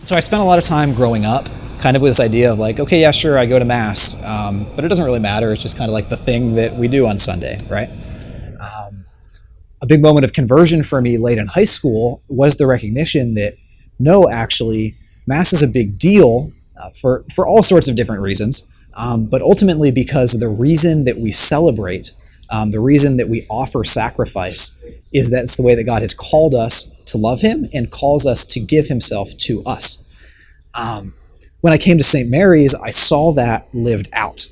So I spent a lot of time growing up kind of with this idea of like, okay, yeah, sure, I go to mass, but it doesn't really matter. It's just kind of like the thing that we do on Sunday, right? A big moment of conversion for me late in high school was the recognition that no, actually, mass is a big deal for all sorts of different reasons, but ultimately because the reason that we celebrate, the reason that we offer sacrifice, is that it's the way that God has called us to love Him and calls us to give Himself to us. When I came to St. Mary's, I saw that lived out.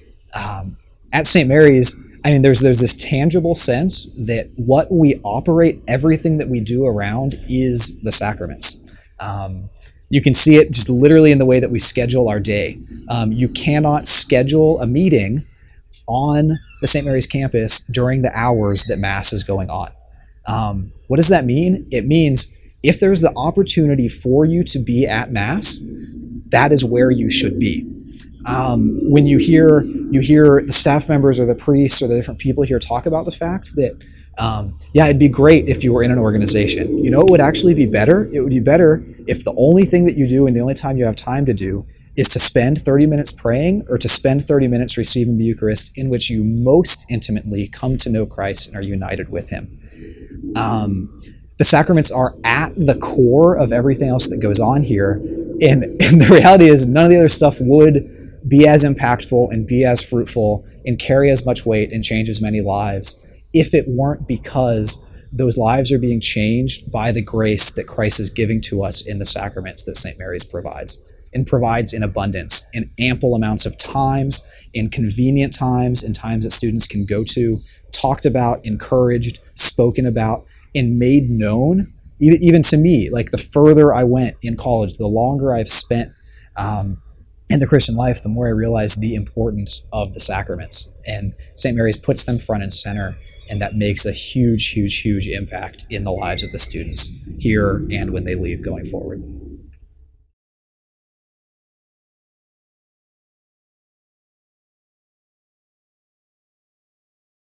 At St. Mary's, I mean, there's this tangible sense that what we operate, everything that we do around, is the sacraments. You can see it just literally in the way that we schedule our day. You cannot schedule a meeting on the St. Mary's campus during the hours that Mass is going on. What does that mean? It means if there's the opportunity for you to be at Mass, that is where you should be. When you hear the staff members or the priests or the different people here talk about the fact that, yeah, it'd be great if you were in an organization. You know, it would actually be better. It would be better if the only thing that you do and the only time you have time to do is to spend 30 minutes praying or to spend 30 minutes receiving the Eucharist, in which you most intimately come to know Christ and are united with Him. The sacraments are at the core of everything else that goes on here. And the reality is none of the other stuff would be as impactful and be as fruitful and carry as much weight and change as many lives if it weren't because those lives are being changed by the grace that Christ is giving to us in the sacraments that St. Mary's provides, and provides in abundance, in ample amounts of times, in convenient times, in times that students can go to, talked about, encouraged, spoken about, and made known, even to me. Like, the further I went in college, the longer I've spent in the Christian life, the more I realized the importance of the sacraments. And St. Mary's puts them front and center, and that makes a huge, huge, huge impact in the lives of the students here and when they leave going forward.